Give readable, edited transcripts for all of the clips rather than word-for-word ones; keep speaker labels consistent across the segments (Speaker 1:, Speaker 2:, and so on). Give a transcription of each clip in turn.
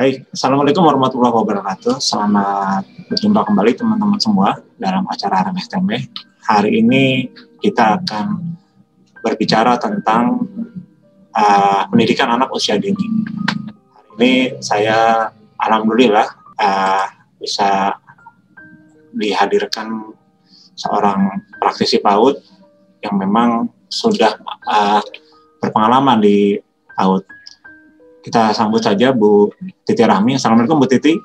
Speaker 1: Baik, Assalamualaikum warahmatullahi wabarakatuh. Selamat berjumpa kembali teman-teman semua dalam acara RMSTM. Hari ini kita akan berbicara tentang pendidikan anak usia dini. Hari ini saya alhamdulillah bisa dihadirkan seorang praktisi PAUD yang memang sudah berpengalaman di PAUD. Kita sambut saja Bu Titi Rahmi. Assalamualaikum Bu Titi.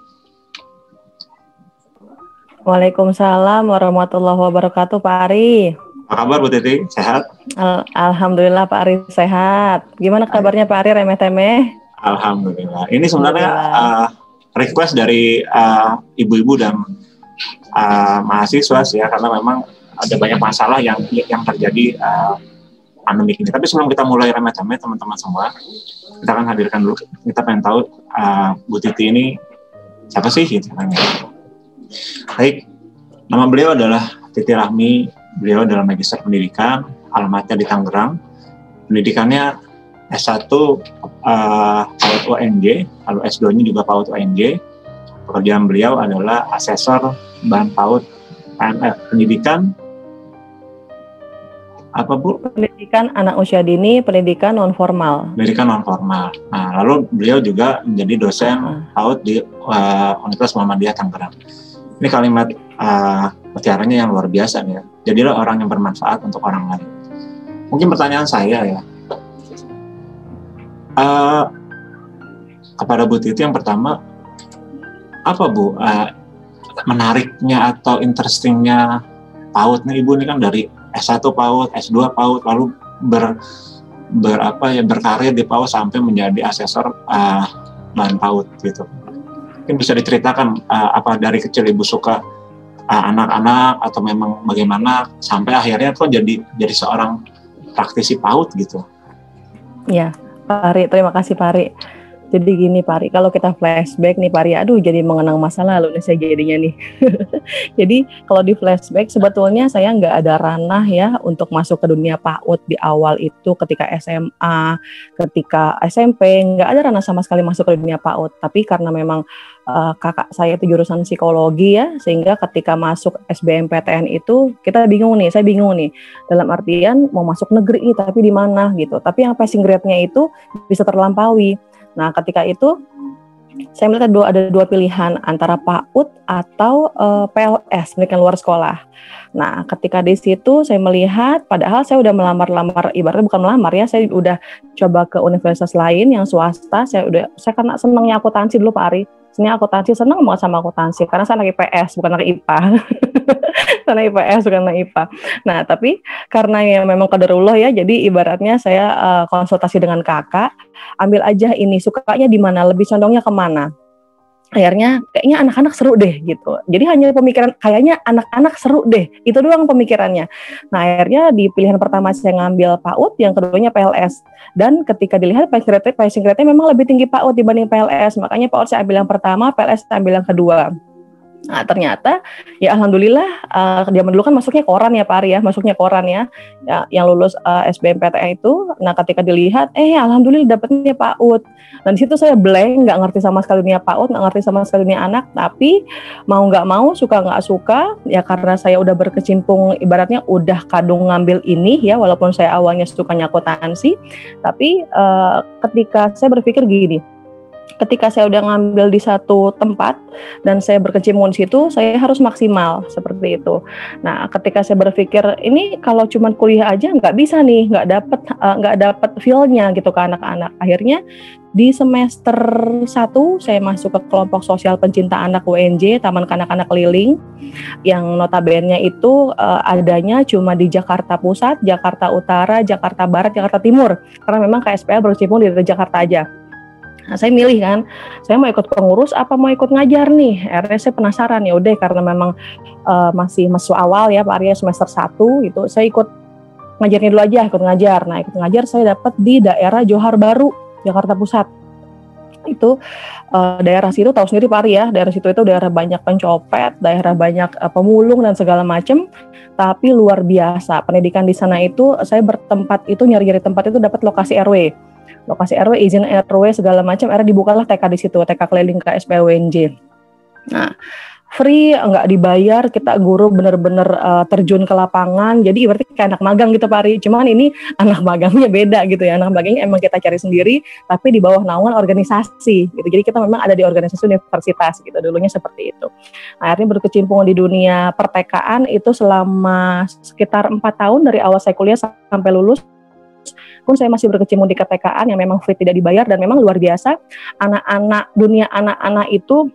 Speaker 2: Waalaikumsalam warahmatullahi wabarakatuh Pak Ari.
Speaker 1: Apa kabar Bu Titi? Sehat?
Speaker 2: Alhamdulillah Pak Ari sehat. Gimana kabarnya Pak Ari remeh-temeh?
Speaker 1: Alhamdulillah. Ini sebenarnya request dari ibu-ibu dan mahasiswa ya, karena memang ada banyak masalah yang terjadi pandemi ini. Tapi sebelum kita mulai remeh-temeh teman-teman semua, kita akan hadirkan dulu. Kita pengen tahu Bu Titi ini siapa sih? Gitu. Baik, nama beliau adalah Titi Rahmi. Beliau adalah Magister Pendidikan, alamatnya di Tangerang. Pendidikannya S1 PAUD UNJ, lalu S2-nya juga PAUD UNJ. Pekerjaan beliau adalah asesor bahan PAUD PMF. Pendidikan apa Bu?
Speaker 2: Pendidikan anak usia dini, pendidikan non formal.
Speaker 1: Pendidikan non formal. Nah, lalu beliau juga menjadi dosen PAUD di Universitas Muhammadiyah Tangerang. Ini kalimat mutiaranya yang luar biasa ya. Jadilah orang yang bermanfaat untuk orang lain. Mungkin pertanyaan saya ya, kepada Bu Titi yang pertama, apa Bu menariknya atau interestingnya PAUD nih? Ibu ini kan dari S1 PAUD, S2 PAUD, lalu berkarir di PAUD sampai menjadi asesor bahan PAUD gitu. Mungkin bisa diceritakan apa dari kecil Ibu suka anak-anak atau memang bagaimana sampai akhirnya kok jadi seorang praktisi PAUD gitu.
Speaker 2: Ya, Pak Ari, terima kasih Pak Ari. Jadi gini Pak Ari, kalau kita flashback nih Pak Ari, aduh jadi mengenang masa lalu nih saya jadinya nih. Jadi kalau di flashback sebetulnya saya nggak ada ranah ya untuk masuk ke dunia PAUD di awal itu ketika SMA, ketika SMP, nggak ada ranah sama sekali masuk ke dunia PAUD. Tapi karena memang kakak saya itu jurusan psikologi ya, sehingga ketika masuk SBMPTN itu saya bingung nih, dalam artian mau masuk negeri tapi di mana gitu. Tapi yang passing grade-nya itu bisa terlampaui. Nah, ketika itu saya melihat ada dua pilihan antara PAUD atau PLS, pendidikan luar sekolah. Nah, ketika di situ saya melihat, padahal saya udah melamar, ibaratnya bukan melamar ya, saya udah coba ke universitas lain yang swasta. Saya karena senangnya akuntansi dulu Pak Ari. Senang banget sama akuntansi karena saya anak IPS bukan anak IPA. Karena IPS bukan anak IPA. Nah, tapi karena ya memang qadarullah ya, jadi ibaratnya saya konsultasi dengan kakak, ambil aja ini, sukanya di mana, lebih condongnya kemana. Akhirnya kayaknya anak-anak seru deh gitu. Jadi hanya pemikiran kayaknya anak-anak seru deh. Itu doang pemikirannya. Nah, akhirnya di pilihan pertama saya ngambil PAUD, yang keduanya PLS. Dan ketika dilihat passing grade-nya memang lebih tinggi PAUD dibanding PLS. Makanya PAUD saya ambil yang pertama, PLS saya ambil yang kedua. Nah, ternyata ya alhamdulillah zaman dulu kan masuknya koran ya Pak Ari ya, yang lulus SBMPTN itu. Nah, ketika dilihat alhamdulillah dapetnya PAUD. Dan di situ saya blank, nggak ngerti sama sekali dunia PAUD, nggak ngerti sama sekali dunia anak, tapi mau nggak mau, suka nggak suka ya, karena saya udah berkecimpung ibaratnya udah kadung ngambil ini ya, walaupun saya awalnya sukanya akuntansi, tapi ketika saya berpikir gini, ketika saya udah ngambil di satu tempat dan saya berkecimpung di situ, saya harus maksimal seperti itu. Nah, ketika saya berpikir ini kalau cuma kuliah aja nggak bisa nih, nggak dapet feel-nya gitu ke anak-anak. Akhirnya di semester 1 saya masuk ke kelompok sosial pencinta anak UNJ, Taman Kanak-Kanak Keliling, yang notabene itu adanya cuma di Jakarta Pusat, Jakarta Utara, Jakarta Barat, Jakarta Timur. Karena memang KSPL berkecimpung di Jakarta aja. Nah, saya milih kan, saya mau ikut pengurus apa mau ikut ngajar nih. Akhirnya saya penasaran, ya udah karena memang masih awal ya Pak Arya, semester 1 gitu, saya ikut ngajarnya dulu aja, ikut ngajar. Nah, ikut ngajar saya dapat di daerah Johar Baru, Jakarta Pusat. Itu daerah situ tahu sendiri Pak Arya, daerah situ itu daerah banyak pencopet, daerah banyak pemulung dan segala macam. Tapi luar biasa pendidikan di sana itu, saya bertempat itu nyari-nyari tempat itu dapat lokasi RW. lokasi RW, izin RW segala macam, akhirnya dibukalah TK di situ, TK keliling KSPWNJ. Nah, free, nggak dibayar, kita guru bener-bener terjun ke lapangan, jadi berarti kayak anak magang gitu Pak Ari, cuman ini anak magangnya beda gitu ya, anak magangnya emang kita cari sendiri, tapi di bawah naungan organisasi gitu, jadi kita memang ada di organisasi universitas gitu, dulunya seperti itu. Nah, akhirnya berkecimpung di dunia pertekaan itu selama sekitar 4 tahun, dari awal saya kuliah sampai lulus, pun saya masih berkecimpung di ketekaan yang memang free, tidak dibayar, dan memang luar biasa, dunia anak-anak itu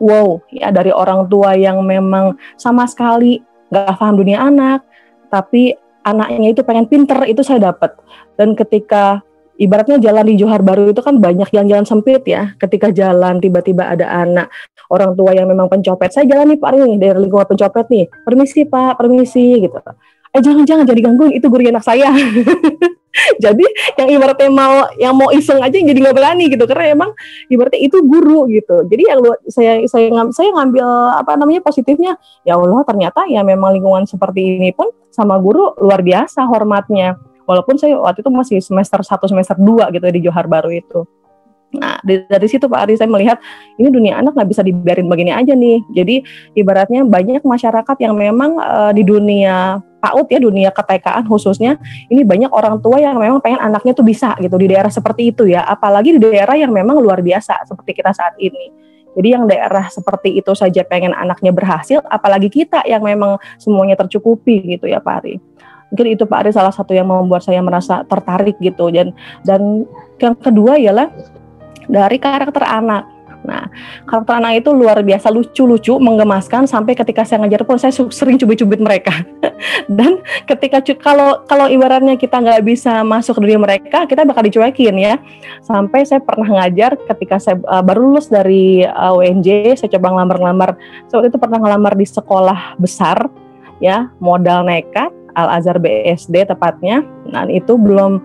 Speaker 2: wow, ya, dari orang tua yang memang sama sekali nggak paham dunia anak, tapi anaknya itu pengen pinter, itu saya dapat. Dan ketika ibaratnya jalan di Johar Baru itu kan banyak yang jalan sempit ya, ketika jalan tiba-tiba ada anak orang tua yang memang pencopet, saya jalan nih Pak Ari dari lingkungan pencopet nih, permisi Pak, permisi gitu. Jangan jadi gangguin, itu guru anak saya. Jadi yang ibaratnya yang mau iseng aja jadi nggak berani gitu, karena emang ibaratnya itu guru gitu. Jadi yang saya ngambil positifnya, ya Allah ternyata ya memang lingkungan seperti ini pun sama guru luar biasa hormatnya. Walaupun saya waktu itu masih semester 1 semester 2 gitu di Johar Baru itu. Nah dari situ Pak Ari saya melihat ini dunia anak nggak bisa dibiarin begini aja nih. Jadi ibaratnya banyak masyarakat yang memang di dunia PAUD ya, dunia ketekaan khususnya, ini banyak orang tua yang memang pengen anaknya tuh bisa gitu di daerah seperti itu ya, apalagi di daerah yang memang luar biasa seperti kita saat ini. Jadi yang daerah seperti itu saja pengen anaknya berhasil, apalagi kita yang memang semuanya tercukupi gitu ya Pak Ari. Mungkin itu Pak Ari salah satu yang membuat saya merasa tertarik gitu, dan yang kedua ialah dari karakter anak. Nah, karakter anak itu luar biasa lucu-lucu, menggemaskan, sampai ketika saya ngajar pun saya sering cubit-cubit mereka. Dan ketika kalau ibaratnya kita nggak bisa masuk ke dunia mereka, kita bakal dicuekin ya. Sampai saya pernah ngajar ketika saya baru lulus dari UNJ, saya coba ngelamar. Waktu itu pernah ngelamar di sekolah besar ya, modal nekat, Al-Azhar BSD tepatnya. Nah, itu belum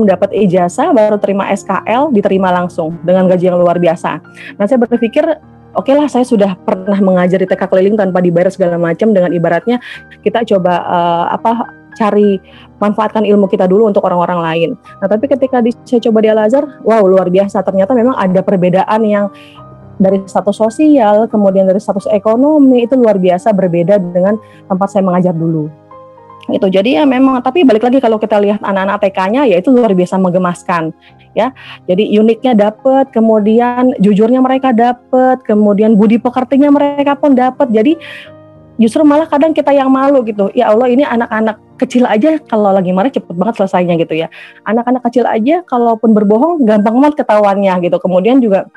Speaker 2: dapat ijazah, baru terima SKL, diterima langsung dengan gaji yang luar biasa. Nah, saya berpikir oke lah, saya sudah pernah mengajar di TK keliling tanpa dibayar segala macam, dengan ibaratnya kita coba cari manfaatkan ilmu kita dulu untuk orang-orang lain. Nah, tapi ketika saya coba di Al-Azhar, wow, luar biasa, ternyata memang ada perbedaan yang dari status sosial, kemudian dari status ekonomi, itu luar biasa berbeda dengan tempat saya mengajar dulu. Itu jadi ya memang, tapi balik lagi kalau kita lihat anak-anak TK-nya ya itu luar biasa menggemaskan ya. Jadi uniknya dapat, kemudian jujurnya mereka dapat, kemudian budi pekertinya mereka pun dapat. Jadi justru malah kadang kita yang malu gitu. Ya Allah, ini anak-anak kecil aja kalau lagi marah cepet banget selesainya gitu ya. Anak-anak kecil aja kalaupun berbohong gampang banget ketahuannya gitu. Kemudian juga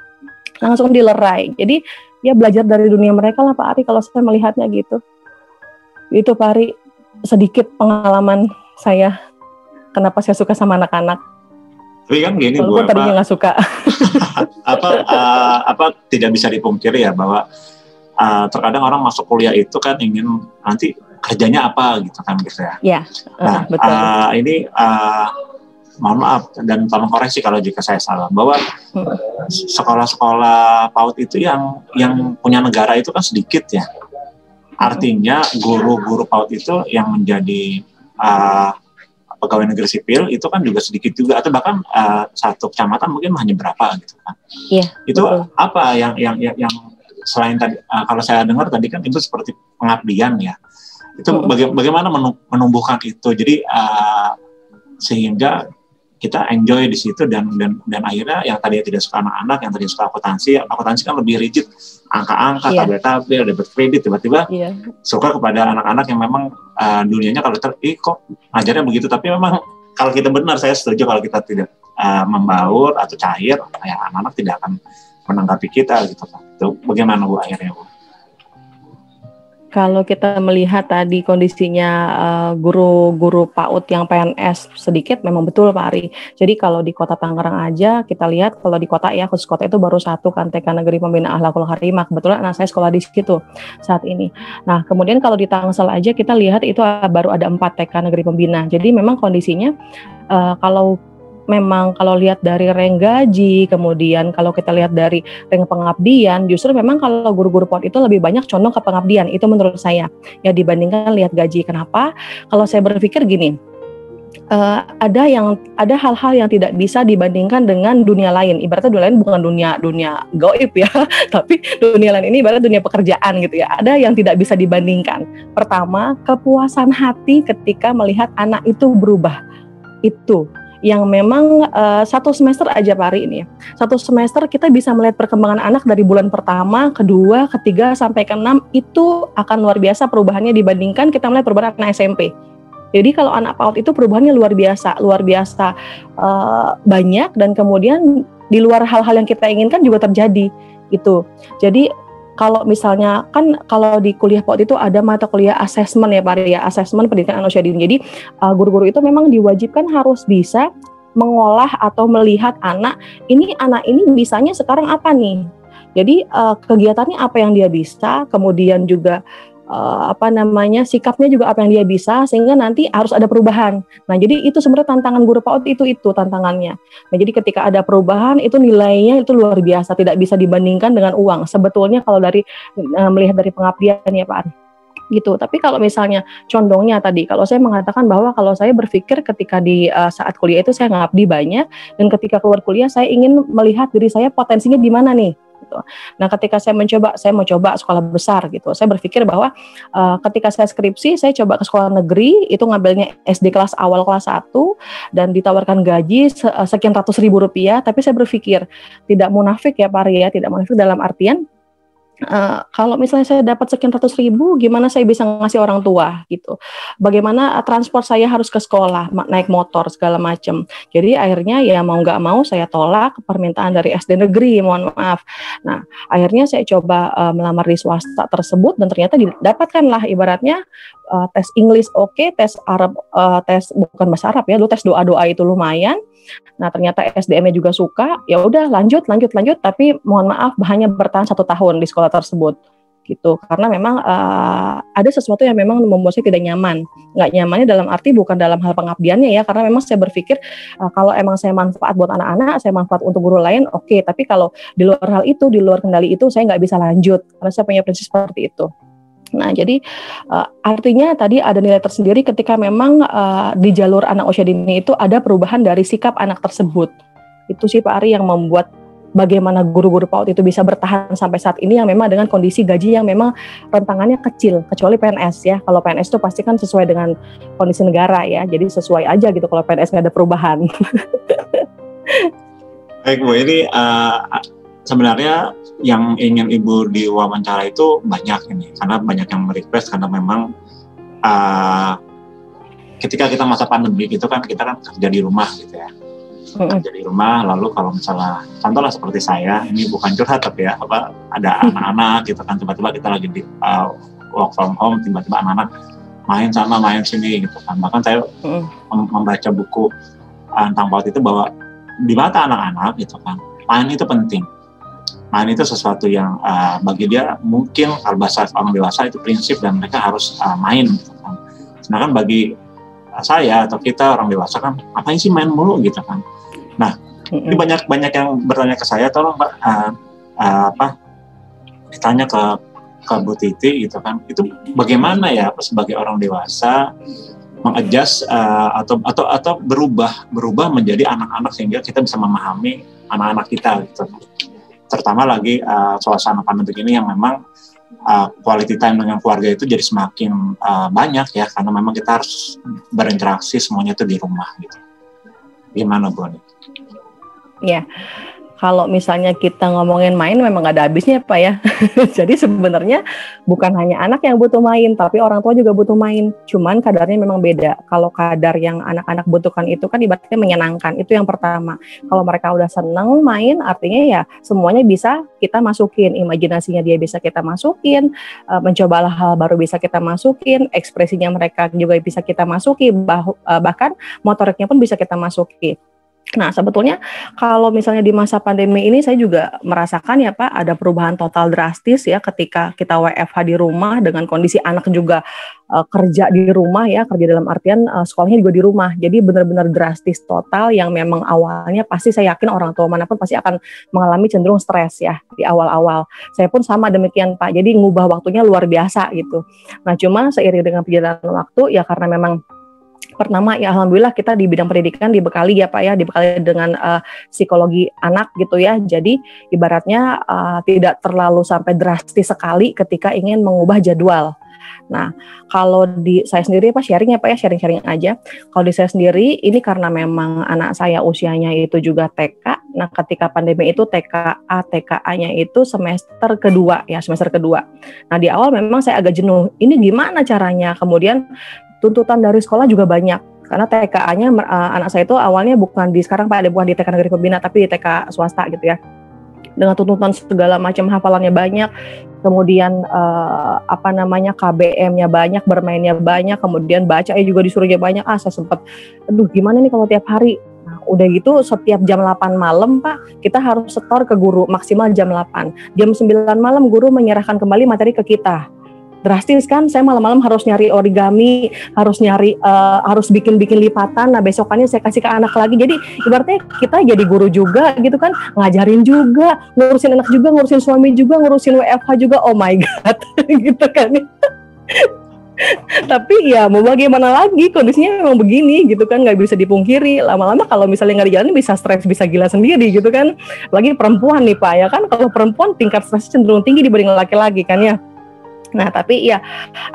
Speaker 2: langsung dilerai. Jadi ya belajar dari dunia mereka lah Pak Ari, kalau saya melihatnya gitu. Itu Pak Ari sedikit pengalaman saya kenapa saya suka sama anak-anak.
Speaker 1: Tapi kan gini
Speaker 2: Bu, tadinya nggak suka.
Speaker 1: Tidak bisa dipungkiri ya bahwa terkadang orang masuk kuliah itu kan ingin nanti kerjanya apa gitu kan gitu ya.
Speaker 2: Iya.
Speaker 1: Nah,
Speaker 2: betul.
Speaker 1: Ini mohon maaf dan tolong koreksi kalau jika saya salah, bahwa sekolah-sekolah PAUD itu yang punya negara itu kan sedikit ya. Artinya guru-guru PAUD itu yang menjadi pegawai negeri sipil itu kan juga sedikit juga, atau bahkan satu kecamatan mungkin hanya berapa gitu kan.
Speaker 2: Iya.
Speaker 1: Itu
Speaker 2: betul.
Speaker 1: apa yang selain tadi kalau saya dengar tadi kan itu seperti pengabdian ya. Itu bagaimana menumbuhkan itu, jadi sehingga kita enjoy di situ, dan akhirnya yang tadinya tidak suka anak-anak, yang tadinya suka akuntansi kan lebih rigid, angka-angka, tabel-tabel, debit kredit, tiba-tiba suka kepada anak-anak yang memang dunianya kalau kok ngajarnya begitu, tapi memang kalau kita benar, saya setuju kalau kita tidak membaur atau cair, ya anak-anak tidak akan menanggapi kita gitu kan. Itu bagaimana Bu akhirnya Bu?
Speaker 2: Kalau kita melihat tadi kondisinya guru-guru PAUD yang PNS sedikit, memang betul Pak Ari. Jadi kalau di Kota Tangerang aja kita lihat, kalau di kota ya, khusus kota itu baru 1 kan TK Negeri Pembinaan Akhlakul Karimah. Kebetulan anak saya sekolah di situ saat ini. Nah kemudian kalau di Tangsel aja kita lihat itu baru ada 4 TK Negeri Pembina. Jadi memang kondisinya kalau lihat dari rank gaji, kemudian kalau kita lihat dari rank pengabdian, justru memang kalau guru-guru PAUD itu lebih banyak condong ke pengabdian, itu menurut saya, ya dibandingkan lihat gaji. Kenapa? Kalau saya berpikir gini, ada hal-hal yang tidak bisa dibandingkan dengan dunia lain. Ibaratnya dunia lain bukan dunia gaib ya, tapi dunia lain ini ibarat dunia pekerjaan gitu ya. Ada yang tidak bisa dibandingkan. Pertama, kepuasan hati ketika melihat anak itu berubah. Itu yang memang 1 semester aja Pak Ari ini. 1 semester kita bisa melihat perkembangan anak dari bulan pertama, kedua, ketiga sampai ke-6 itu akan luar biasa perubahannya dibandingkan kita melihat perubahan anak SMP. Jadi kalau anak PAUD itu perubahannya luar biasa banyak, dan kemudian di luar hal-hal yang kita inginkan juga terjadi gitu. Jadi kalau misalnya kan kalau di kuliah PAUD itu ada mata kuliah asesmen ya Pak ya, asesmen pendidikan anak usia dini. Jadi guru-guru itu memang diwajibkan harus bisa mengolah atau melihat anak ini bisanya sekarang apa nih. Jadi kegiatannya apa yang dia bisa, kemudian juga sikapnya juga apa yang dia bisa, sehingga nanti harus ada perubahan. Nah, jadi itu sebenarnya tantangan guru PAUD itu tantangannya. Nah, jadi ketika ada perubahan itu nilainya itu luar biasa, tidak bisa dibandingkan dengan uang. Sebetulnya kalau dari melihat dari pengabdian ya Pak Ari. Gitu. Tapi kalau misalnya condongnya tadi, kalau saya mengatakan bahwa kalau saya berpikir ketika di saat kuliah itu saya ngabdi banyak, dan ketika keluar kuliah saya ingin melihat diri saya potensinya di mana nih. Gitu. Nah, ketika saya mau coba sekolah besar gitu. Saya berpikir bahwa ketika saya skripsi, saya coba ke sekolah negeri, itu ngambilnya SD kelas awal kelas 1 dan ditawarkan gaji sekian ratus ribu rupiah, tapi saya berpikir tidak munafik ya Pak Ria, tidak munafik dalam artian kalau misalnya saya dapat sekian ratus ribu, gimana saya bisa ngasih orang tua gitu? Bagaimana transport saya harus ke sekolah, naik motor segala macam. Jadi akhirnya ya mau nggak mau saya tolak permintaan dari SD negeri, mohon maaf. Nah akhirnya saya coba melamar di swasta tersebut dan ternyata didapatkanlah ibaratnya tes English oke, tes Arab, tes bukan bahasa Arab ya, lu tes doa itu lumayan. Nah ternyata SDM-nya juga suka, ya udah lanjut, tapi mohon maaf hanya bertahan 1 tahun di sekolah tersebut gitu, karena memang ada sesuatu yang memang membuat saya tidak nyaman. Nggak nyamannya dalam arti bukan dalam hal pengabdiannya ya, karena memang saya berpikir kalau emang saya manfaat buat anak-anak, saya manfaat untuk guru lain, oke, tapi kalau di luar hal itu, di luar kendali itu, saya nggak bisa lanjut, karena saya punya prinsip seperti itu. Nah, jadi artinya tadi ada nilai tersendiri ketika memang di jalur anak usia dini itu ada perubahan dari sikap anak tersebut. Itu sih Pak Ari yang membuat bagaimana guru-guru PAUD itu bisa bertahan sampai saat ini, yang memang dengan kondisi gaji yang memang rentangannya kecil, kecuali PNS ya. Kalau PNS itu pasti kan sesuai dengan kondisi negara ya, jadi sesuai aja gitu kalau PNS nggak ada perubahan.
Speaker 1: Baik Bu, ini sebenarnya yang ingin Ibu diwawancara itu banyak ini, karena banyak yang merequest, karena memang ketika kita masa pandemi gitu kan, kita kan kerja di rumah gitu ya, kerja di rumah. Lalu kalau misalnya contoh lah seperti saya, ini bukan curhat tapi ya ada anak-anak gitu kan, tiba-tiba kita lagi di work from home, tiba-tiba anak-anak main sana main sini gitu kan. Bahkan saya membaca buku tentang PAUD itu bahwa di mata anak-anak gitu kan, main itu penting. Main itu sesuatu yang bagi dia mungkin kalau bahasa orang dewasa itu prinsip dan mereka harus main gitu kan. Sedangkan bagi saya atau kita orang dewasa kan ngapain sih main mulu gitu kan. Nah, ini banyak yang bertanya ke saya, tolong Mbak ditanya ke Bu Titi gitu kan. Itu bagaimana ya sebagai orang dewasa mengadjust atau berubah menjadi anak-anak sehingga kita bisa memahami anak-anak kita gitu. Terutama lagi suasana pandemi ini yang memang quality time dengan keluarga itu jadi semakin banyak ya, karena memang kita harus berinteraksi semuanya itu di rumah gitu. Gimana Bu?
Speaker 2: Ya, kalau misalnya kita ngomongin main memang gak ada habisnya Pak ya. Jadi sebenarnya bukan hanya anak yang butuh main, tapi orang tua juga butuh main. Cuman kadarnya memang beda. Kalau kadar yang anak-anak butuhkan itu kan ibaratnya menyenangkan. Itu yang pertama. Kalau mereka udah seneng main, artinya ya semuanya bisa kita masukin. Imajinasinya dia bisa kita masukin, mencoba hal baru bisa kita masukin, ekspresinya mereka juga bisa kita masukin, bahkan motoriknya pun bisa kita masukin. Nah, sebetulnya kalau misalnya di masa pandemi ini saya juga merasakan ya Pak, ada perubahan total drastis ya ketika kita WFH di rumah dengan kondisi anak juga kerja di rumah ya, kerja dalam artian sekolahnya juga di rumah. Jadi benar-benar drastis total yang memang awalnya pasti saya yakin orang tua manapun pasti akan mengalami cenderung stres ya di awal-awal. Saya pun sama demikian Pak, jadi ngubah waktunya luar biasa gitu. Nah, cuma seiring dengan perjalanan waktu ya karena memang Pertama ya alhamdulillah kita di bidang pendidikan dibekali ya Pak ya, dibekali dengan psikologi anak gitu ya. Jadi ibaratnya tidak terlalu sampai drastis sekali ketika ingin mengubah jadwal. Nah, kalau di saya sendiri Pak sharing ya Pak ya, sharing-sharing aja. Kalau di saya sendiri ini karena memang anak saya usianya itu juga TK. Nah, ketika pandemi itu TKA, TKA-nya itu semester kedua ya, semester kedua. Nah, di awal memang saya agak jenuh. Ini gimana caranya? Kemudian tuntutan dari sekolah juga banyak karena TKA-nya anak saya itu awalnya bukan di sekarang Pak, bukan di TK Negeri Pembina tapi di TK swasta gitu ya, dengan tuntutan segala macam, hafalannya banyak, kemudian KBM-nya banyak, bermainnya banyak, kemudian bacanya juga disuruhnya banyak. Saya sempat aduh gimana nih kalau tiap hari. Nah, udah gitu setiap jam 8 malam Pak kita harus setor ke guru maksimal jam 8. Jam 9 malam guru menyerahkan kembali materi ke kita. Drastis kan, saya malam-malam harus nyari origami, harus bikin lipatan. Nah besokannya saya kasih ke anak lagi. Jadi ibaratnya kita jadi guru juga gitu kan, ngajarin juga, ngurusin anak juga, ngurusin suami juga, ngurusin WFH juga. Oh my god, gitu kan. Tapi ya mau bagaimana lagi, kondisinya memang begini gitu kan, nggak bisa dipungkiri. Lama-lama kalau misalnya nggak dijalanin bisa stres, bisa gila sendiri gitu kan. Lagi perempuan nih Pak ya kan, kalau perempuan tingkat stres cenderung tinggi dibanding laki-laki kan ya. Nah tapi ya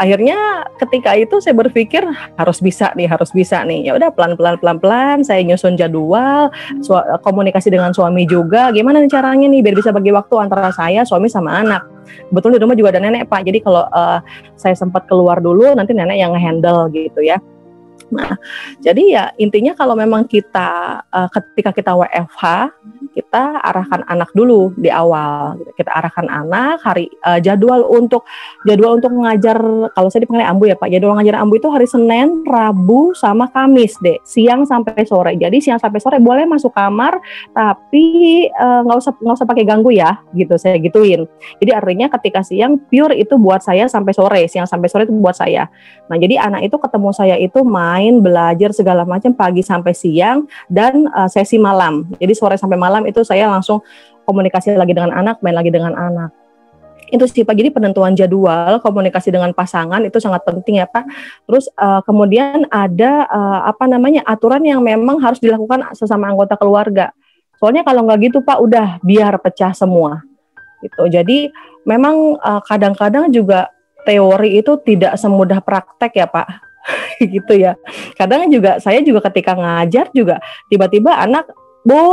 Speaker 2: akhirnya ketika itu saya berpikir harus bisa nih. Ya udah pelan-pelan saya nyusun jadwal, komunikasi dengan suami juga. Gimana nih caranya nih biar bisa bagi waktu antara saya, suami sama anak. Betul di rumah juga ada nenek Pak. Jadi kalau saya sempat keluar dulu nanti nenek yang nge-handle gitu ya. Nah, jadi ya intinya kalau memang kita ketika kita WFH, kita arahkan anak dulu di awal. Kita arahkan anak jadwal untuk mengajar, kalau saya dipanggil ambu ya Pak. Jadwal ngajar ambu itu hari Senin, Rabu sama Kamis deh, siang sampai sore. Jadi siang sampai sore boleh masuk kamar, tapi nggak usah pakai ganggu ya, gitu saya gituin. Jadi artinya ketika siang pure itu buat saya sampai sore, siang sampai sore itu buat saya. Nah, jadi anak itu ketemu saya itu main, belajar segala macam pagi sampai siang dan sesi malam. Jadi sore sampai malam itu saya langsung komunikasi lagi dengan anak, main lagi dengan anak. Itu sih Pak, jadi penentuan jadwal, komunikasi dengan pasangan itu sangat penting ya Pak. Terus kemudian ada aturan yang memang harus dilakukan sesama anggota keluarga. Soalnya kalau nggak gitu Pak, udah biar pecah semua. Gitu. Jadi memang kadang-kadang juga teori itu tidak semudah praktek ya Pak. Gitu ya. Kadang juga saya juga ketika ngajar juga tiba-tiba anak, Bu,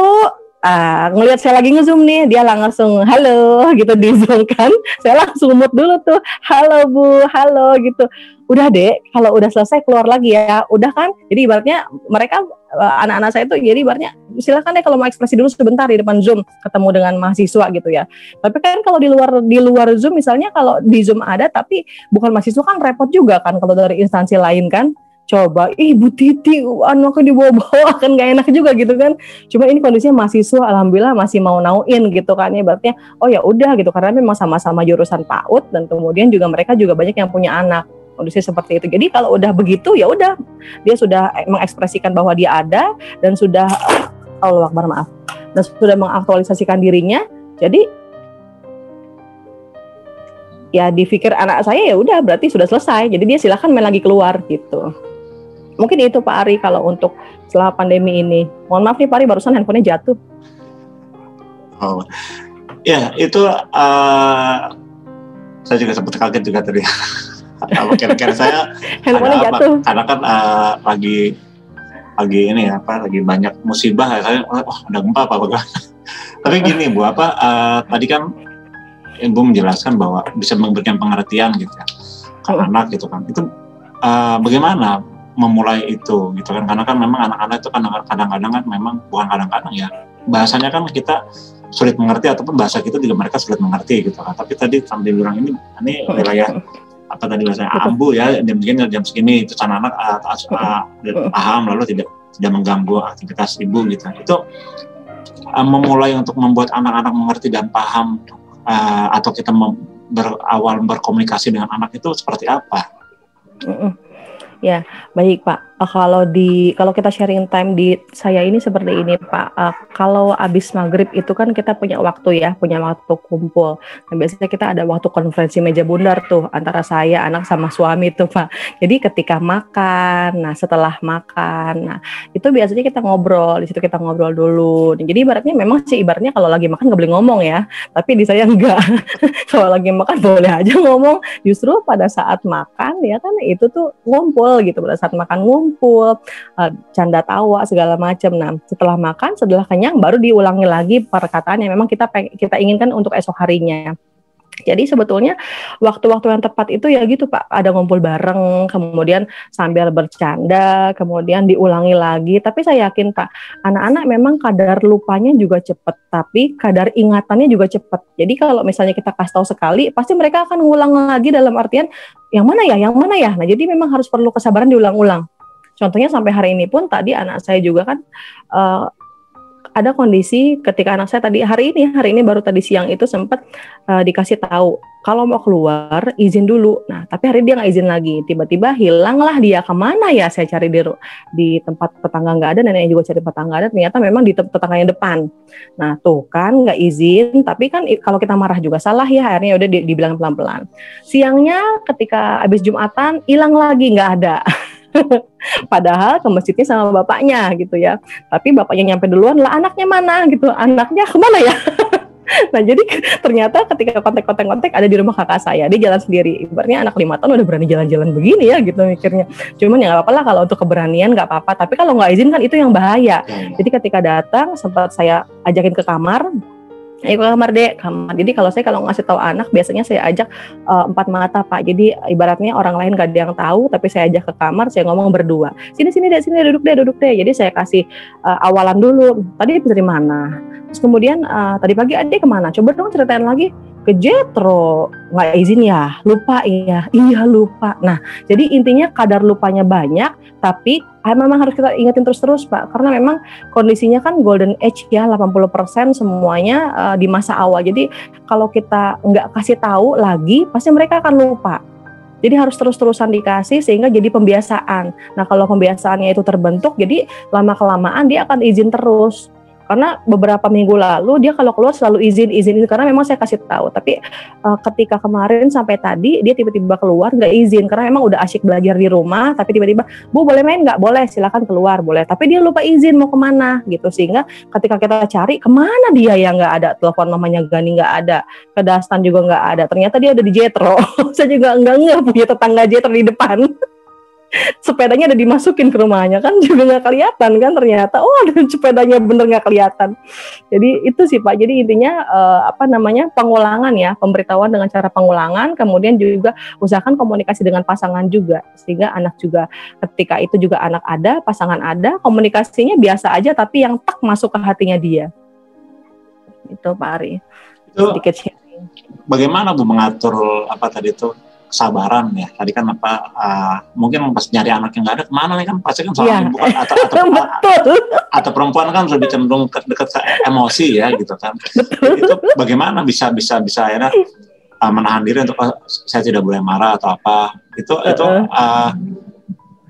Speaker 2: ngelihat saya lagi nge-zoom nih, dia langsung halo gitu di Zoom kan. Saya langsung mute dulu tuh. Halo Bu, halo gitu. Udah Dek, kalau udah selesai keluar lagi ya. Udah kan? Jadi ibaratnya mereka anak-anak saya itu jadi ibaratnya silakan deh kalau mau ekspresi dulu sebentar di depan Zoom ketemu dengan mahasiswa gitu ya. Tapi kan kalau di luar Zoom misalnya, kalau di Zoom ada tapi bukan mahasiswa kan repot juga kan kalau dari instansi lain kan. Coba, Bu Titi, anaknya dibawa-bawa kan gak enak juga gitu kan. Cuma ini kondisinya mahasiswa, alhamdulillah masih mau nauin gitu kan. Berarti oh ya udah gitu, karena memang sama-sama jurusan PAUD dan kemudian juga mereka juga banyak yang punya anak. Kondisi seperti itu. Jadi kalau udah begitu ya udah, dia sudah mengekspresikan bahwa dia ada dan sudah Allah Akbar, maaf. Dan sudah mengaktualisasikan dirinya. Jadi ya dipikir anak saya ya udah berarti sudah selesai. Jadi dia silakan main lagi keluar gitu. Mungkin itu Pak Ari kalau untuk setelah pandemi ini. Mohon maaf nih Pak Ari, barusan handphonenya jatuh.
Speaker 1: Oh, ya itu saya juga sempat kaget juga tadi. Kira-kira saya
Speaker 2: handphonenya jatuh.
Speaker 1: Karena kan lagi ini lagi banyak musibah. Saya ada gempa apa? Tapi gini Bu, tadi kan Ibu menjelaskan bahwa bisa memberikan pengertian gitu ya ke anak gitu kan. Itu bagaimana memulai itu gitu kan, karena kan memang anak-anak itu kadang-kadang kan memang bukan kadang-kadang ya, bahasanya kan kita sulit mengerti ataupun bahasa kita juga mereka sulit mengerti gitu kan. Tapi tadi sambil bilang ini wilayah tadi bahasanya ambu ya, jam segini itu anak-anak paham lalu tidak mengganggu aktivitas ibu gitu. Itu memulai untuk membuat anak-anak mengerti dan paham atau kita berkomunikasi dengan anak itu seperti apa?
Speaker 2: Ya, baik Pak. Kalau kita sharing time di saya ini seperti ini Pak. Kalau abis maghrib itu kan kita punya waktu kumpul. Nah, biasanya kita ada waktu konferensi meja bundar tuh antara saya, anak sama suami tuh Pak. Jadi ketika makan, nah setelah makan, nah itu biasanya kita ngobrol. Di situ kita ngobrol dulu. Jadi ibaratnya memang sih ibaratnya kalau lagi makan nggak boleh ngomong ya. Tapi di saya enggak. Kalau lagi makan boleh aja ngomong. Justru pada saat makan ya kan itu tuh ngumpul gitu. Pada saat makan ngumpul, canda tawa segala macam. Nah, setelah makan, setelah kenyang, baru diulangi lagi perkataan yang memang kita inginkan untuk esok harinya. Jadi sebetulnya waktu-waktu yang tepat itu ya gitu Pak, ada ngumpul bareng, kemudian sambil bercanda, kemudian diulangi lagi. Tapi saya yakin Pak, anak-anak memang kadar lupanya juga cepat, tapi kadar ingatannya juga cepat. Jadi kalau misalnya kita kasih tahu sekali, pasti mereka akan ngulang lagi dalam artian yang mana ya. Nah jadi memang harus perlu kesabaran diulang-ulang. Contohnya sampai hari ini pun tadi anak saya juga kan ada kondisi ketika anak saya tadi hari ini baru tadi siang itu sempat dikasih tahu kalau mau keluar izin dulu. Nah tapi hari dia nggak izin lagi, tiba-tiba hilanglah dia kemana ya, saya cari di tempat tetangga nggak ada, neneknya juga cari tetangga ada, ternyata memang di tetangga yang depan. Nah tuh kan nggak izin, tapi kan kalau kita marah juga salah ya, akhirnya udah dibilang pelan-pelan. Siangnya ketika habis Jumatan hilang lagi, nggak ada. Padahal ke masjidnya sama bapaknya gitu ya, tapi bapaknya nyampe duluan, lah anaknya mana gitu, anaknya kemana ya. Nah jadi ternyata ketika kontak ada di rumah kakak saya, dia jalan sendiri. Ibaratnya anak 5 tahun udah berani jalan-jalan begini ya gitu mikirnya. Cuman ya nggak apa-apa lah kalau untuk keberanian nggak apa-apa, tapi kalau nggak izin kan itu yang bahaya. Jadi ketika datang sempat saya ajakin ke kamar, ayo ke kamar dek, kamar. Jadi kalau ngasih tahu anak biasanya saya ajak 4 mata Pak. Jadi ibaratnya orang lain gak ada yang tahu, tapi saya ajak ke kamar, saya ngomong berdua. Sini dek, duduk deh. Jadi saya kasih awalan dulu. Tadi dari mana? Terus kemudian tadi pagi adik kemana? Coba dong ceritain lagi. Ke Jetro, nggak izin ya, lupa iya lupa. Nah jadi intinya kadar lupanya banyak, tapi memang harus kita ingetin terus Pak, karena memang kondisinya kan golden age ya, 80% semuanya di masa awal. Jadi kalau kita nggak kasih tahu lagi, pasti mereka akan lupa. Jadi harus terus-terusan dikasih sehingga jadi pembiasaan. Nah kalau pembiasaannya itu terbentuk, jadi lama-kelamaan dia akan izin terus. Karena beberapa minggu lalu dia kalau keluar selalu izin karena memang saya kasih tahu. Tapi ketika kemarin sampai tadi dia tiba-tiba keluar nggak izin karena memang udah asyik belajar di rumah. Tapi tiba-tiba, Bu boleh main nggak? Boleh, silakan keluar, boleh. Tapi dia lupa izin mau kemana gitu, sehingga ketika kita cari kemana dia yang nggak ada, telepon mamanya Gani nggak ada, ke Dastan juga nggak ada. Ternyata dia ada di Jetro. Saya juga nggak punya tetangga Jetro di depan. Sepedanya ada dimasukin ke rumahnya kan juga nggak kelihatan kan, ternyata ada sepedanya bener nggak kelihatan. Jadi itu sih Pak, jadi intinya pengulangan ya, pemberitahuan dengan cara pengulangan, kemudian juga usahakan komunikasi dengan pasangan juga, sehingga anak juga ketika itu juga anak ada, pasangan ada, komunikasinya biasa aja tapi yang masuk ke hatinya dia. Itu Pak Ari, sedikit sharing.
Speaker 1: Bagaimana Bu mengatur tadi itu kesabaran ya, tadi kan mungkin pas nyari anak yang nggak ada kemana nih kan pasti kan soalnya bukan atau perempuan kan lebih cenderung dekat ke emosi ya gitu kan. Itu bagaimana bisa akhirnya menahan diri untuk saya tidak boleh marah atau apa itu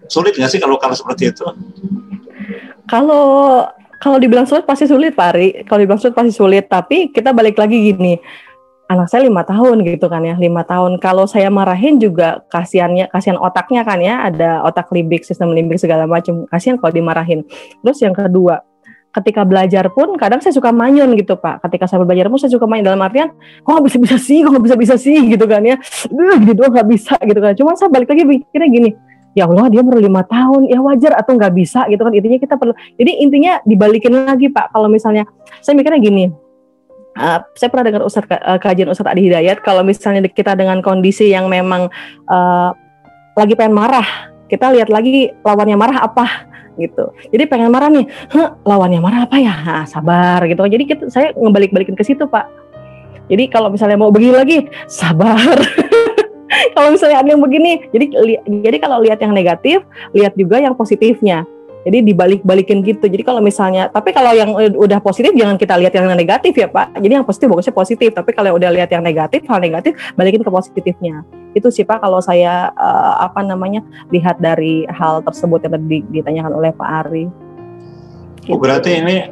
Speaker 1: sulit nggak sih kalau seperti itu?
Speaker 2: Kalau dibilang sulit pasti sulit Pak Ari, tapi kita balik lagi gini. Anak saya 5 tahun gitu kan ya, 5 tahun. Kalau saya marahin juga kasihan otaknya kan ya, ada otak limbik, sistem limbik segala macam. Kasihan kalau dimarahin. Terus yang kedua, ketika belajar pun kadang saya suka manyun gitu Pak. Ketika saya belajar pun saya suka manyun dalam artian, kok nggak bisa sih gitu kan ya. Gitu nggak bisa gitu kan. Cuma saya balik lagi pikirnya gini, ya Allah dia baru 5 tahun, ya wajar atau nggak bisa gitu kan. Intinya kita perlu. Jadi intinya dibalikin lagi Pak. Kalau misalnya saya mikirnya gini. Saya pernah dengar kajian Ustadz Adi Hidayat, kalau misalnya kita dengan kondisi yang memang lagi pengen marah, kita lihat lagi lawannya marah apa gitu. Jadi pengen marah nih, lawannya marah apa ya? Nah, sabar gitu. Jadi saya ngebalik-balikin ke situ Pak. Jadi kalau misalnya mau begini lagi, sabar. Kalau misalnya ada yang begini, jadi kalau lihat yang negatif, lihat juga yang positifnya. Jadi dibalik-balikin gitu. Jadi kalau misalnya, tapi kalau yang udah positif jangan kita lihat yang negatif ya Pak. Jadi yang positif bagusnya positif. Tapi kalau udah lihat yang negatif, hal negatif, balikin ke positifnya. Itu sih Pak kalau saya lihat dari hal tersebut yang tadi ditanyakan oleh Pak Ari.
Speaker 1: Gitu. Berarti ini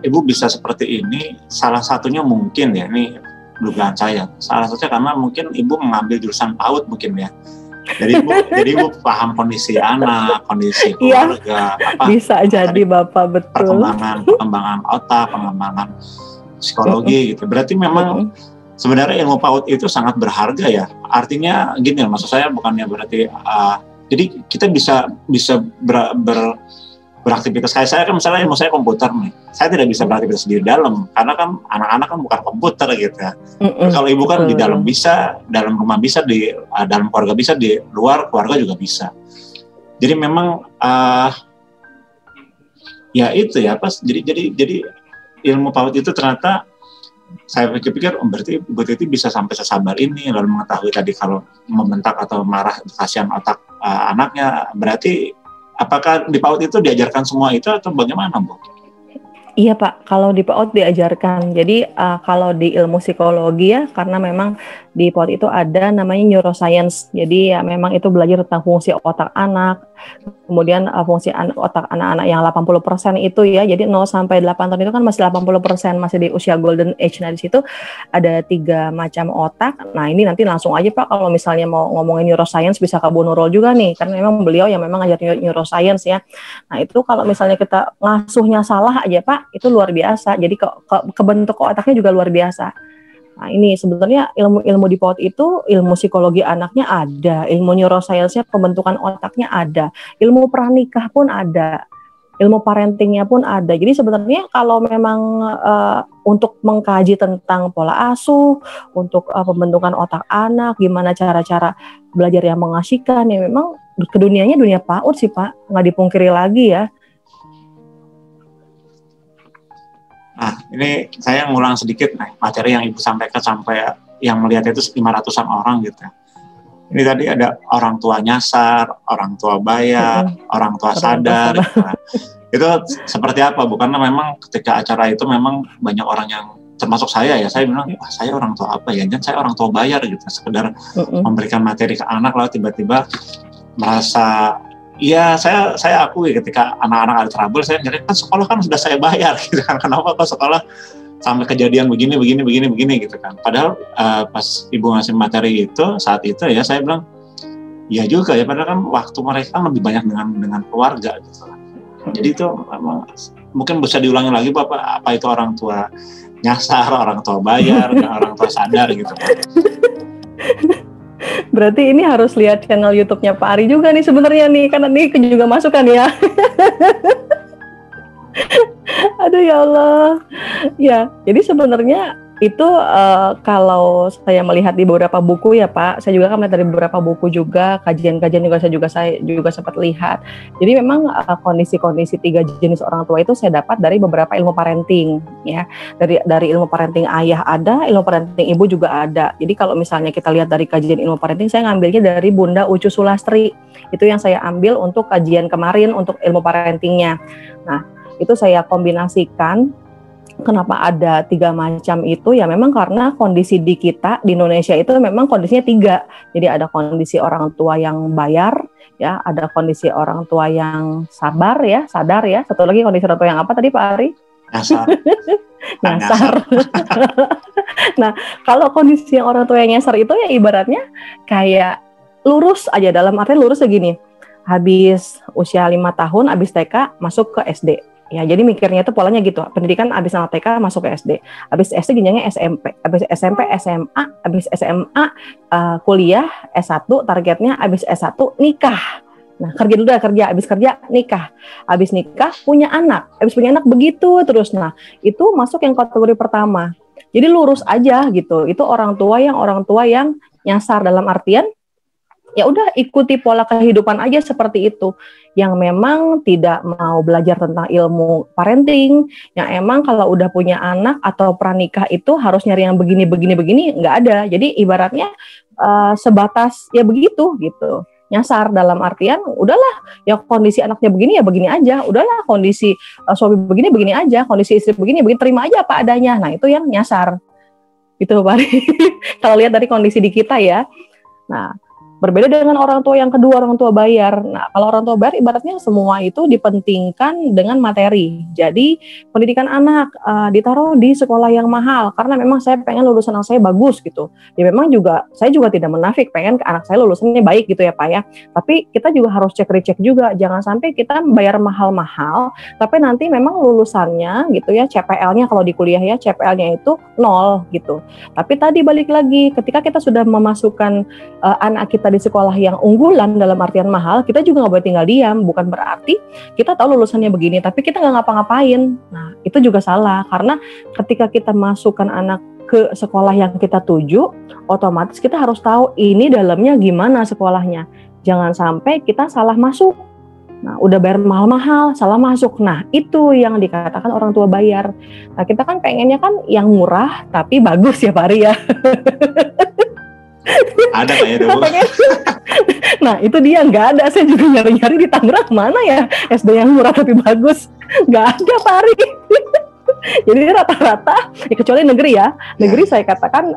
Speaker 1: Ibu bisa seperti ini, salah satunya mungkin ya, ini dugaan saya. Salah satunya karena mungkin Ibu mengambil jurusan PAUD mungkin ya. Jadi Ibu paham kondisi anak, kondisi keluarga,
Speaker 2: bisa jadi Bapak, betul.
Speaker 1: Perkembangan otak, pengembangan psikologi gitu. Berarti memang sebenarnya ilmu PAUD itu sangat berharga ya. Artinya gini, maksud saya bukannya berarti jadi kita bisa beraktivitas. Kayak saya kan misalnya ilmu saya komputer nih, saya tidak bisa beraktivitas di dalam karena kan anak-anak kan bukan komputer gitu ya. Kalau Ibu kan di dalam bisa, dalam rumah bisa, di dalam keluarga bisa, di luar keluarga juga bisa. Jadi memang ya itu ya pas. Jadi ilmu PAUD itu ternyata saya pikir berarti Ibu Titi bisa sampai sesabar ini lalu mengetahui tadi kalau membentak atau marah kasihan otak anaknya. Berarti apakah di PAUD itu diajarkan semua itu atau bagaimana, Bu?
Speaker 2: Iya Pak, kalau di PAUD diajarkan. Jadi kalau di ilmu psikologi ya, karena memang di PAUD itu ada namanya neuroscience. Jadi ya memang itu belajar tentang fungsi otak anak, kemudian fungsi otak anak-anak yang 80% itu ya. Jadi 0 sampai 8 tahun itu kan masih 80%, masih di usia golden age. Nah di situ ada 3 macam otak. Nah ini nanti langsung aja Pak, kalau misalnya mau ngomongin neuroscience bisa ke Bu Nurul juga nih, karena memang beliau yang memang ngajar neuroscience ya. Nah itu kalau misalnya kita ngasuhnya salah aja Pak, itu luar biasa. Jadi kebentuk otaknya juga luar biasa. Nah ini sebenarnya ilmu di PAUD itu ilmu psikologi anaknya ada, ilmu neuroscience-nya pembentukan otaknya ada, ilmu pranikah pun ada, ilmu parentingnya pun ada. Jadi sebenarnya kalau memang untuk mengkaji tentang pola asuh, untuk pembentukan otak anak, gimana cara-cara belajar yang mengasihkan, ya memang kedunianya dunia PAUD sih Pak, nggak dipungkiri lagi ya.
Speaker 1: Nah, ini saya ngulang sedikit materi yang Ibu sampaikan sampai yang melihat itu 500-an orang gitu. Ini tadi ada orang tua nyasar, orang tua bayar, orang tua sadar. Gitu. Itu seperti apa, Bu? Karena memang ketika acara itu memang banyak orang yang termasuk saya ya, saya bilang, wah saya orang tua apa ya? Dan saya orang tua bayar gitu, sekedar memberikan materi ke anak lalu tiba-tiba merasa iya, saya akui ketika anak-anak ada trouble, saya nyari kan sekolah kan sudah saya bayar gitu kan, kenapa kok sekolah sampai kejadian begini gitu kan. Padahal pas Ibu ngasih materi itu saat itu ya saya bilang, iya juga ya, padahal kan waktu mereka lebih banyak dengan keluarga gitu kan. Jadi itu memang mungkin bisa diulangi lagi Bapak, apa itu orang tua nyasar, orang tua bayar, dan orang tua sadar gitu kan.
Speaker 2: Berarti ini harus lihat channel YouTube-nya Pak Ari juga nih sebenarnya nih, karena ini juga masukan ya. Aduh ya Allah. Ya, jadi sebenarnya itu kalau saya melihat di beberapa buku ya Pak, saya juga kan melihat dari beberapa buku juga, kajian-kajian juga saya juga sempat lihat. Jadi memang kondisi-kondisi 3 jenis orang tua itu saya dapat dari beberapa ilmu parenting ya. Dari ilmu parenting ayah ada, ilmu parenting ibu juga ada. Jadi kalau misalnya kita lihat dari kajian ilmu parenting, saya ngambilnya dari Bunda Ucu Sulastri. Itu yang saya ambil untuk kajian kemarin untuk ilmu parentingnya. Nah, itu saya kombinasikan. Kenapa ada 3 macam itu? Ya memang karena kondisi di kita di Indonesia itu memang kondisinya 3. Jadi ada kondisi orang tua yang bayar, ya, ada kondisi orang tua yang sadar ya. Satu lagi kondisi orang tua yang apa tadi Pak Ari? Nyasar. Nah, kalau kondisi yang orang tua yang nyasar itu ya ibaratnya kayak lurus aja, dalam artian lurus segini. Habis usia 5 tahun, habis TK masuk ke SD. Ya, jadi mikirnya itu polanya gitu. Pendidikan habis anak TK masuk ke SD. Habis SD jenjangnya SMP. Habis SMP SMA, habis SMA kuliah S1, targetnya habis S1 nikah. Nah, kerja, habis kerja nikah. Habis nikah punya anak. Habis punya anak begitu terus. Nah, itu masuk yang kategori pertama. Jadi lurus aja gitu. Itu orang tua yang nyasar, dalam artian ya udah ikuti pola kehidupan aja seperti itu, yang memang tidak mau belajar tentang ilmu parenting, yang emang kalau udah punya anak atau pranikah itu harus nyari yang begini nggak ada. Jadi ibaratnya sebatas ya begitu gitu, nyasar dalam artian udahlah ya kondisi anaknya begini ya begini aja, udahlah kondisi suami begini aja, kondisi istri begini terima aja apa adanya. Nah itu yang nyasar gitu Pak. Kalau lihat dari kondisi di kita ya. Nah Berbeda dengan orang tua yang kedua, orang tua bayar. Nah, kalau orang tua bayar ibaratnya semua itu dipentingkan dengan materi. Jadi pendidikan anak ditaruh di sekolah yang mahal karena memang saya pengen lulusan anak saya bagus gitu. Ya memang juga saya juga tidak menafik pengen ke anak saya lulusannya baik gitu ya Pak ya. Tapi kita juga harus cek-recek juga, jangan sampai kita bayar mahal-mahal tapi nanti memang lulusannya gitu ya, CPL-nya kalau di kuliah ya, CPL-nya itu 0 gitu. Tapi tadi balik lagi, ketika kita sudah memasukkan anak kita di sekolah yang unggulan dalam artian mahal, kita juga nggak boleh tinggal diam. Bukan berarti kita tahu lulusannya begini, tapi kita nggak ngapa-ngapain. Nah, itu juga salah. Karena ketika kita masukkan anak ke sekolah yang kita tuju, otomatis kita harus tahu ini dalamnya gimana sekolahnya. Jangan sampai kita salah masuk. Nah, udah bayar mahal-mahal, salah masuk. Nah, itu yang dikatakan orang tua bayar. Nah, kita kan pengennya kan yang murah, tapi bagus ya Pak Ari ya.
Speaker 1: Ada kayaknya dulu.
Speaker 2: Nah itu dia, nggak ada. Saya juga nyari-nyari di Tangerang mana ya SD yang murah tapi bagus, nggak ada Pak Ari. Jadi rata-rata ya, kecuali negeri ya, negeri saya katakan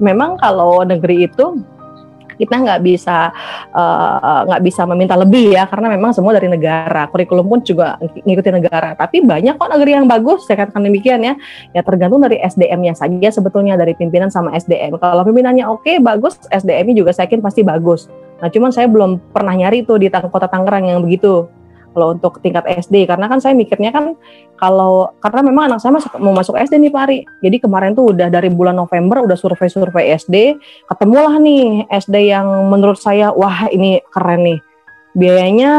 Speaker 2: memang kalau negeri itu kita nggak bisa meminta lebih ya, karena memang semua dari negara, kurikulum pun juga ngikutin negara. Tapi banyak kok negeri yang bagus, saya katakan demikian ya. Ya tergantung dari SDM-nya saja sebetulnya, dari pimpinan sama SDM. Kalau pimpinannya oke, bagus, SDM-nya juga saya yakin pasti bagus. Nah cuman saya belum pernah nyari tuh di kota Tangerang yang begitu. Kalau untuk tingkat SD, karena kan saya mikirnya kan karena memang anak saya mau masuk SD nih Pak Ari. Jadi kemarin tuh udah dari bulan November udah survei SD, ketemulah nih SD yang menurut saya wah ini keren nih. Biayanya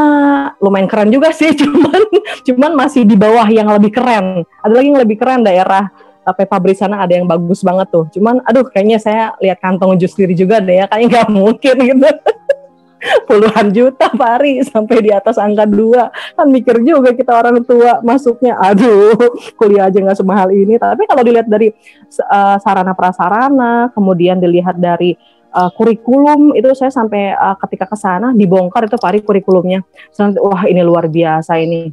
Speaker 2: lumayan keren juga sih, cuman masih di bawah yang lebih keren. Ada lagi yang lebih keren daerah Pabrik sana ada yang bagus banget tuh. Cuman aduh kayaknya saya lihat kantong jus diri juga deh ya, kayaknya nggak mungkin gitu. Puluhan juta Pak Ari, sampai di atas angka 2. Kan mikir juga kita orang tua masuknya, aduh kuliah aja nggak semahal ini. Tapi kalau dilihat dari sarana prasarana, kemudian dilihat dari kurikulum, itu saya sampai ketika ke sana dibongkar itu Pak Ari kurikulumnya. Wah ini luar biasa ini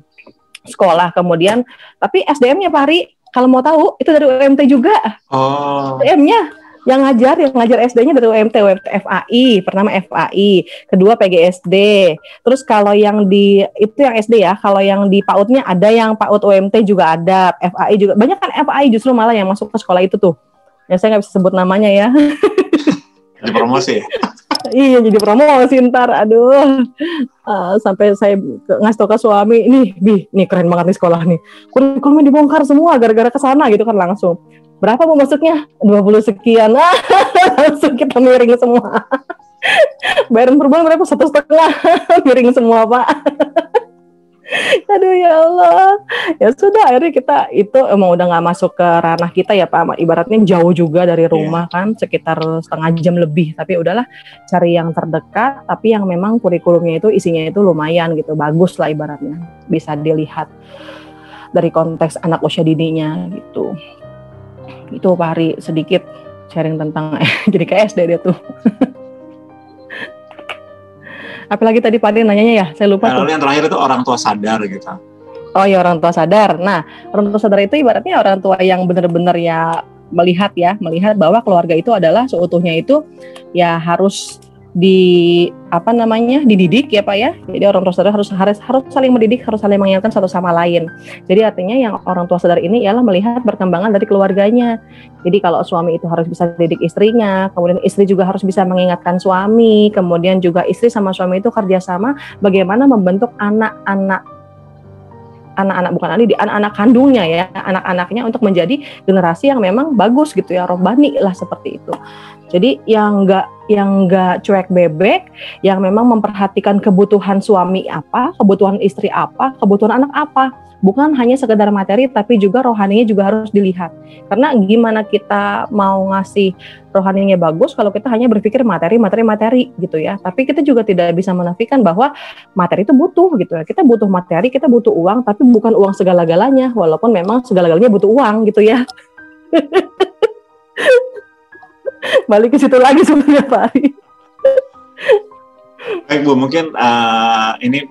Speaker 2: sekolah. Kemudian tapi SDM-nya Pak Ari, kalau mau tahu itu dari UMT juga. SDM-nya yang ngajar SD-nya dari UMT FAI, pertama FAI, kedua PGSD. Terus kalau yang di itu yang SD ya, kalau yang di PAUD-nya ada yang PAUD UMT juga ada, FAI juga. Banyak kan FAI justru malah yang masuk ke sekolah itu tuh. Ya saya nggak bisa sebut namanya ya.
Speaker 1: Jadi promosi.
Speaker 2: Iya jadi promosi ntar, aduh. Sampai saya ngasih tau ke suami, nih keren banget nih sekolah nih. Kurikulumnya dibongkar semua gara-gara kesana gitu kan langsung. Berapa mau masuknya? 20 sekian. Langsung kita miring semua. Bayaran per bulan berapa? 1,5. Miring semua Pak. Aduh ya Allah. Ya sudah, akhirnya kita itu emang udah gak masuk ke ranah kita ya Pak. Ibaratnya jauh juga dari rumah kan, sekitar setengah jam lebih. Tapi udahlah, cari yang terdekat, tapi yang memang kurikulumnya itu isinya itu lumayan gitu, bagus lah ibaratnya. Bisa dilihat dari konteks anak usia dininya gitu. Itu Pak Ari sedikit sharing tentang jadi kayak SD dia tuh. Apalagi tadi Pak Ari nanyanya ya, saya lupa.
Speaker 1: Lalu yang terakhir itu orang tua sadar gitu.
Speaker 2: Oh ya, orang tua sadar. Nah, orang tua sadar itu ibaratnya orang tua yang benar-benar ya melihat bahwa keluarga itu adalah seutuhnya itu ya harus dididik ya Pak ya. Jadi orang tua sadar harus saling mendidik, harus saling mengingatkan satu sama lain. Jadi artinya yang orang tua sadar ini ialah melihat perkembangan dari keluarganya. Jadi kalau suami itu harus bisa didik istrinya, kemudian istri juga harus bisa mengingatkan suami, kemudian juga istri sama suami itu kerjasama bagaimana membentuk anak-anak kandungnya ya, anak-anaknya untuk menjadi generasi yang memang bagus gitu ya, rohani lah seperti itu. Jadi yang enggak cuek bebek, yang memang memperhatikan kebutuhan suami apa, kebutuhan istri apa, kebutuhan anak apa. Bukan hanya sekedar materi, tapi juga rohaninya juga harus dilihat. Karena gimana kita mau ngasih rohaninya bagus kalau kita hanya berpikir materi gitu ya. Tapi kita juga tidak bisa menafikan bahwa materi itu butuh gitu ya. Kita butuh materi, kita butuh uang, tapi bukan uang segala-galanya. Walaupun memang segala-galanya butuh uang gitu ya. Balik ke situ lagi sebenarnya Pak Ari.
Speaker 1: Baik Bu, mungkin ini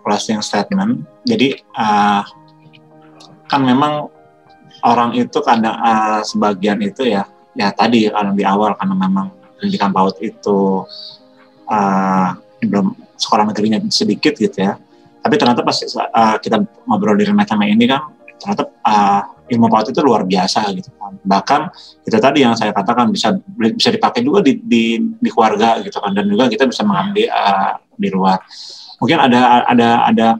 Speaker 1: closing statement. Jadi kan memang orang itu kadang sebagian itu ya tadi kalau di awal karena memang pendidikan PAUD itu belum sekolah negerinya sedikit gitu ya. Tapi ternyata pas kita ngobrol di Remetame ini kan ternyata ilmu PAUD itu luar biasa gitu kan. Bahkan itu tadi yang saya katakan bisa dipakai juga di keluarga gitu kan, dan juga kita bisa mengambil di luar. Mungkin ada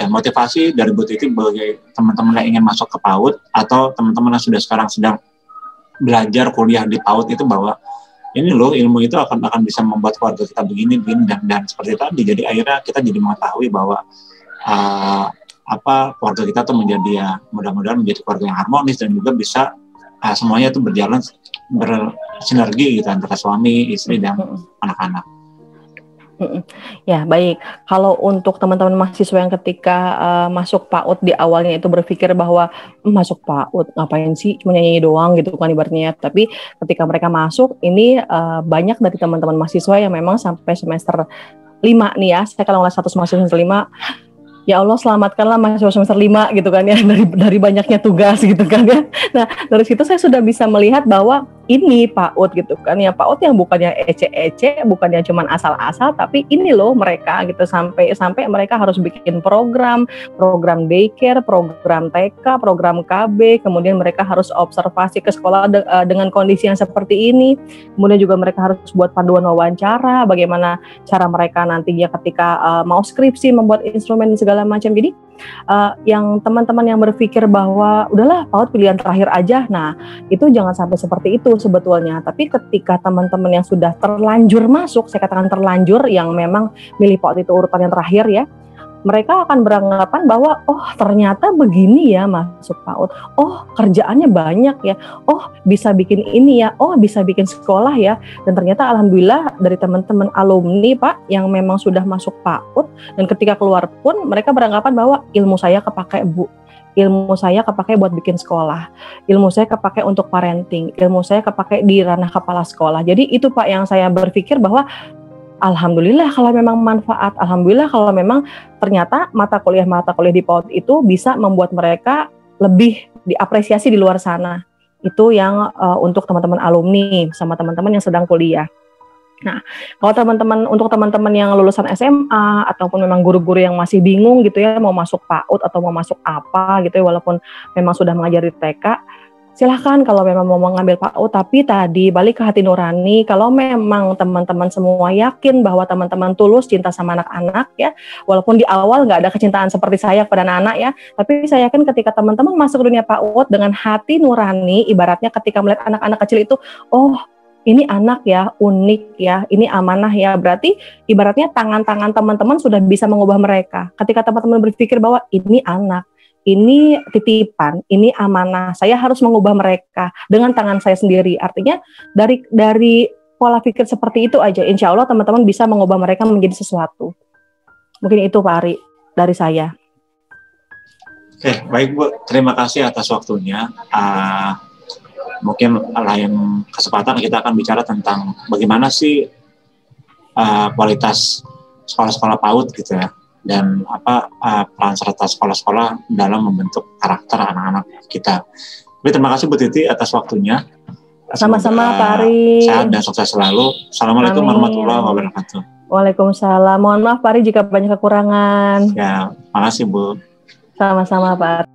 Speaker 1: motivasi dari Bu Titi bagi teman-teman yang ingin masuk ke PAUD atau teman-teman yang sekarang sedang belajar kuliah di PAUD itu, bahwa ini loh ilmu itu akan bisa membuat keluarga kita begini dan seperti tadi. Jadi akhirnya kita jadi mengetahui bahwa keluarga kita tuh menjadi mudah-mudahan menjadi keluarga yang harmonis dan juga bisa semuanya itu berjalan bersinergi gitu antara suami, istri dan anak-anak.
Speaker 2: Ya, baik. Kalau untuk teman-teman mahasiswa yang ketika masuk PAUD di awalnya itu berpikir bahwa masuk PAUD ngapain sih, cuma nyanyi doang gitu kan ibaratnya. Tapi ketika mereka masuk, ini banyak dari teman-teman mahasiswa yang memang sampai semester 5 nih ya. Saya kalau ngeliat status mahasiswa semester 5, ya Allah selamatkanlah mahasiswa semester 5 gitu kan ya, dari banyaknya tugas gitu kan ya. Nah, dari situ saya sudah bisa melihat bahwa ini PAUD gitu kan ya, PAUD yang bukannya ece-ece, bukannya cuma asal-asal, tapi ini loh mereka gitu, sampai mereka harus bikin program daycare, program TK, program KB, kemudian mereka harus observasi ke sekolah dengan kondisi yang seperti ini, kemudian juga mereka harus buat panduan wawancara, bagaimana cara mereka nantinya ketika mau skripsi, membuat instrumen segala macam. Jadi yang teman-teman yang berpikir bahwa udahlah PAUD pilihan terakhir aja, nah itu jangan sampai seperti itu sebetulnya. Tapi ketika teman-teman yang sudah terlanjur masuk, saya katakan terlanjur, yang memang milih PAUD itu urutan yang terakhir ya, mereka akan beranggapan bahwa oh ternyata begini ya masuk PAUD, oh kerjaannya banyak ya, oh bisa bikin ini ya, oh bisa bikin sekolah ya. Dan ternyata alhamdulillah dari teman-teman alumni Pak yang memang sudah masuk PAUD, dan ketika keluar pun mereka beranggapan bahwa ilmu saya kepakai Bu, ilmu saya kepakai buat bikin sekolah, ilmu saya kepakai untuk parenting, ilmu saya kepakai di ranah kepala sekolah. Jadi itu Pak yang saya berpikir bahwa alhamdulillah kalau memang manfaat, alhamdulillah kalau memang ternyata mata kuliah di PAUD itu bisa membuat mereka lebih diapresiasi di luar sana. Itu yang untuk teman-teman alumni sama teman-teman yang sedang kuliah. Nah, kalau untuk teman-teman yang lulusan SMA ataupun memang guru-guru yang masih bingung gitu ya mau masuk PAUD atau mau masuk apa gitu ya, walaupun memang sudah mengajari TK, silahkan kalau memang mau mengambil PAUD, tapi tadi balik ke hati nurani. Kalau memang teman-teman semua yakin bahwa teman-teman tulus cinta sama anak-anak ya, walaupun di awal nggak ada kecintaan seperti saya pada anak-anak ya, tapi saya yakin ketika teman-teman masuk dunia PAUD dengan hati nurani, ibaratnya ketika melihat anak-anak kecil itu, oh ini anak ya, unik ya, ini amanah ya, berarti ibaratnya tangan-tangan teman-teman sudah bisa mengubah mereka. Ketika teman-teman berpikir bahwa ini anak, ini titipan, ini amanah, saya harus mengubah mereka dengan tangan saya sendiri. Artinya dari pola pikir seperti itu aja, insya Allah teman-teman bisa mengubah mereka menjadi sesuatu. Mungkin itu Pak Ari dari saya.
Speaker 1: Oke, baik Bu, terima kasih atas waktunya. Mungkin lain kesempatan kita akan bicara tentang bagaimana sih kualitas sekolah-sekolah PAUD gitu ya, dan peran serta sekolah-sekolah dalam membentuk karakter anak-anak kita. Jadi terima kasih Bu Titi atas waktunya.
Speaker 2: Sama-sama Pak Ari.
Speaker 1: Sehat dan sukses selalu. Assalamualaikum warahmatullahi wabarakatuh.
Speaker 2: Waalaikumsalam. Mohon maaf Pak Ari jika banyak kekurangan.
Speaker 1: Ya, makasih Bu.
Speaker 2: Sama-sama Pak Ari.